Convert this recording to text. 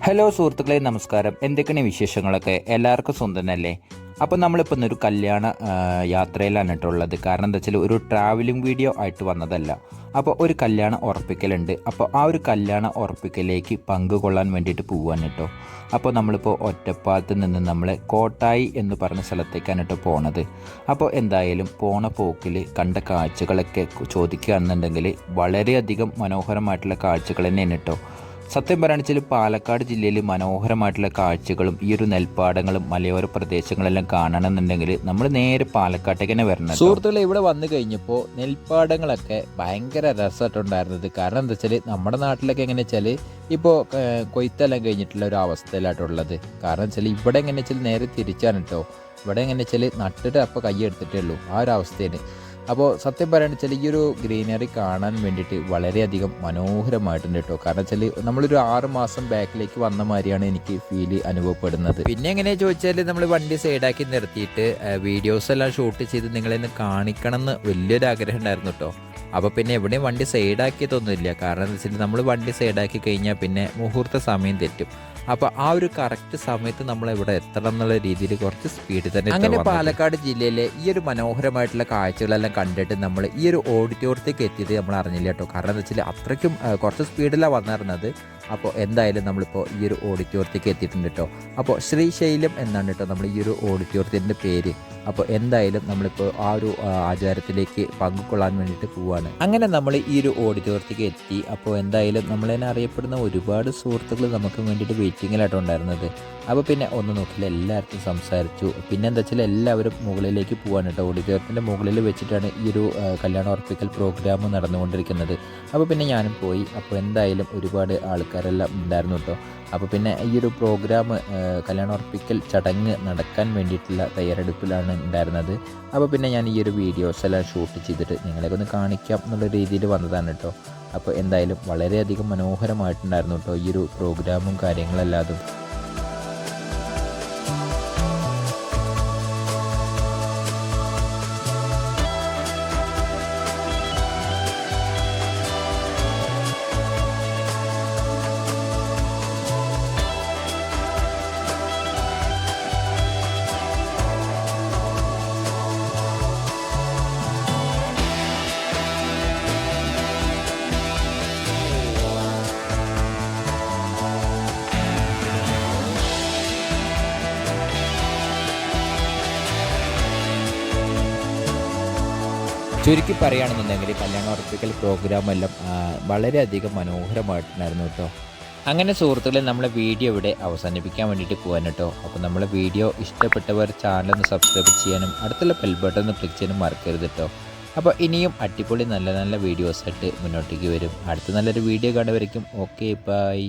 Hello സുഹൃത്തുക്കളെ, നമസ്കാരം. എന്തൊക്കെയാണ് വിശേഷങ്ങളൊക്കെ? എല്ലാവർക്കും സ്വന്തം തന്നെയല്ലേ? അപ്പോൾ നമ്മളിപ്പോൾ ഇന്നൊരു കല്യാണ യാത്രയിലാണ് കേട്ടുള്ളത്. കാരണം എന്താ വെച്ചാൽ ഒരു ട്രാവലിംഗ് വീഡിയോ ആയിട്ട് വന്നതല്ല. അപ്പോൾ ഒരു കല്യാണം ഉറപ്പിക്കലുണ്ട്. അപ്പോൾ ആ ഒരു കല്യാണ ഉറപ്പിക്കലിലേക്ക് പങ്കുകൊള്ളാൻ വേണ്ടിയിട്ട് പോവാൻ കേട്ടോ. അപ്പോൾ നമ്മളിപ്പോൾ ഒറ്റപ്പാലത്ത് നിന്ന് നമ്മൾ കോട്ടായി എന്ന് പറഞ്ഞ സ്ഥലത്തേക്കാണ് കേട്ടോ പോണത്. അപ്പോൾ എന്തായാലും പോണ പോക്കിൽ കണ്ട കാഴ്ചകളൊക്കെ ചോദിക്കുകയാണെന്നുണ്ടെങ്കിൽ വളരെയധികം മനോഹരമായിട്ടുള്ള കാഴ്ചകൾ തന്നെയാണ് കേട്ടോ. സത്യം പറയുകയാണെന്ന് വെച്ചാൽ പാലക്കാട് ജില്ലയിൽ മനോഹരമായിട്ടുള്ള കാഴ്ചകളും ഈ ഒരു നെൽപ്പാടങ്ങളും മലയോര പ്രദേശങ്ങളെല്ലാം കാണണമെന്നുണ്ടെങ്കിൽ നമ്മൾ നേരെ പാലക്കാട്ടേക്ക് തന്നെ വരണം. സുഹൃത്തുക്കളെ, ഇവിടെ വന്നു കഴിഞ്ഞപ്പോൾ നെൽപ്പാടങ്ങളൊക്കെ ഭയങ്കര രസമായിട്ടുണ്ടായിരുന്നത്. കാരണം എന്താ വെച്ചാൽ നമ്മുടെ നാട്ടിലൊക്കെ എങ്ങനെ വെച്ചാൽ ഇപ്പോൾ കൊയ്ത്തെല്ലാം കഴിഞ്ഞിട്ടുള്ള ഒരു അവസ്ഥയിലായിട്ടുള്ളത്. കാരണം വെച്ചാൽ ഇവിടെ എങ്ങനെ വെച്ചാൽ നേരെ തിരിച്ചാണ് കേട്ടോ. ഇവിടെ എങ്ങനെ വെച്ചാൽ നട്ടിട്ട് അപ്പോൾ കൈ എടുത്തിട്ടേ ഉള്ളൂ, ആ ഒരു അവസ്ഥയാണ്. അപ്പോൾ സത്യം പറയുകയാണെന്ന് വെച്ചാൽ ഈ ഒരു ഗ്രീനറി കാണാൻ വേണ്ടിയിട്ട് വളരെയധികം മനോഹരമായിട്ടുണ്ട് കേട്ടോ. കാരണം വെച്ചാൽ നമ്മളൊരു 6 മാസം ബാക്കിലേക്ക് വന്ന മാതിരിയാണ് എനിക്ക് ഫീല് അനുഭവപ്പെടുന്നത്. പിന്നെ എങ്ങനെയാ ചോദിച്ചാൽ നമ്മൾ വണ്ടി സൈഡാക്കി നിർത്തിയിട്ട് വീഡിയോസ് എല്ലാം ഷൂട്ട് ചെയ്ത് നിങ്ങളെന്ന് കാണിക്കണം എന്ന് വലിയൊരു ആഗ്രഹം ഉണ്ടായിരുന്നു കേട്ടോ. അപ്പോൾ പിന്നെ എവിടെയും വണ്ടി സൈഡാക്കിയതൊന്നുമില്ല. കാരണം എന്താ വെച്ചാൽ നമ്മൾ വണ്ടി സൈഡാക്കി കഴിഞ്ഞാൽ പിന്നെ മുഹൂർത്ത സമയം തെറ്റും. അപ്പോൾ ആ ഒരു കറക്റ്റ് സമയത്ത് നമ്മൾ ഇവിടെ എത്തണം എന്നുള്ള രീതിയിൽ കുറച്ച് സ്പീഡിൽ തന്നെ. അങ്ങനെ പാലക്കാട് ജില്ലയിലെ ഈ ഒരു മനോഹരമായിട്ടുള്ള കാഴ്ചകളെല്ലാം കണ്ടിട്ട് നമ്മൾ ഈ ഒരു ഓഡിറ്റോറിയത്തേക്ക് എത്തിയത് നമ്മൾ അറിഞ്ഞില്ല കേട്ടോ. കാരണം എന്താ വെച്ചാൽ അത്രയ്ക്കും കുറച്ച് സ്പീഡിലാണ് വന്നിരുന്നത്. അപ്പോൾ എന്തായാലും നമ്മളിപ്പോൾ ഈ ഒരു ഓഡിറ്റോറിയത്തേക്ക് എത്തിയിട്ടുണ്ട് കേട്ടോ. അപ്പോൾ ശ്രീശൈലം എന്നാണ് കേട്ടോ നമ്മൾ ഈ ഒരു ഓഡിറ്റോറിയത്തിൻ്റെ പേര്. അപ്പോൾ എന്തായാലും നമ്മളിപ്പോൾ ആ ഒരു ആചാരത്തിലേക്ക് പങ്കുകൊള്ളാൻ വേണ്ടിയിട്ട് പോവുകയാണ്. അങ്ങനെ നമ്മൾ ഈ ഒരു ഓഡിറ്റോറിയത്തേക്ക് എത്തി. അപ്പോൾ എന്തായാലും നമ്മൾ തന്നെ അറിയപ്പെടുന്ന ഒരുപാട് സുഹൃത്തുക്കൾ നമുക്ക് വേണ്ടിയിട്ട് വെയിറ്റിങ്ങിലായിട്ട് ഉണ്ടായിരുന്നത്. അപ്പോൾ പിന്നെ ഒന്നും നോക്കില്ല, എല്ലാവർക്കും സംസാരിച്ചു. പിന്നെ എന്താ വെച്ചാൽ എല്ലാവരും മുകളിലേക്ക് പോകാൻ കേട്ടോ. ഓഡിറ്റോറിയത്തിൻ്റെ മുകളിൽ വെച്ചിട്ടാണ് ഈ ഒരു കല്യാണം ഉറപ്പിക്കൽ പ്രോഗ്രാം നടന്നുകൊണ്ടിരിക്കുന്നത്. അപ്പോൾ പിന്നെ ഞാനും പോയി. അപ്പോൾ എന്തായാലും ഒരുപാട് ആൾക്കാരെല്ലാം ഉണ്ടായിരുന്നു കേട്ടോ. അപ്പോൾ പിന്നെ ഈ ഒരു പ്രോഗ്രാം കല്യാണം ഉറപ്പിക്കൽ ചടങ്ങ് നടക്കാൻ വേണ്ടിയിട്ടുള്ള തയ്യാറെടുപ്പിലാണ് ഉണ്ടായിരുന്നത്. അപ്പോൾ പിന്നെ ഞാൻ ഈ ഒരു വീഡിയോസ് എല്ലാം ഷൂട്ട് ചെയ്തിട്ട് നിങ്ങളെയൊക്കെ ഒന്ന് കാണിക്കാം എന്നുള്ള രീതിയിൽ വന്നതാണ് കേട്ടോ. അപ്പോൾ എന്തായാലും വളരെയധികം മനോഹരമായിട്ടുണ്ടായിരുന്നു കേട്ടോ ഈ ഒരു പ്രോഗ്രാമും കാര്യങ്ങളെല്ലാതും. ചുരുക്കി പറയുകയാണെന്നുണ്ടെങ്കിൽ കല്യാണം ഉറപ്പിക്കൽ പ്രോഗ്രാമെല്ലാം വളരെയധികം മനോഹരമായിട്ടുണ്ടായിരുന്നു കേട്ടോ. അങ്ങനെ സുഹൃത്തുക്കളെ, നമ്മളെ വീഡിയോ ഇവിടെ അവസാനിപ്പിക്കാൻ വേണ്ടിയിട്ട് പോകാൻ കേട്ടോ. അപ്പോൾ നമ്മളെ വീഡിയോ ഇഷ്ടപ്പെട്ടവർ ചാനലൊന്ന് സബ്സ്ക്രൈബ് ചെയ്യാനും അടുത്തുള്ള ബെൽ ബട്ടൺ ഒന്ന് ക്ലിക്ക് ചെയ്യാനും മറക്കരുത് കേട്ടോ. അപ്പോൾ ഇനിയും അടിപൊളി നല്ല നല്ല വീഡിയോസായിട്ട് മുന്നോട്ടേക്ക് വരും. അടുത്ത നല്ലൊരു വീഡിയോ കാണുന്നവരേക്കും ഓക്കെ, ബൈ.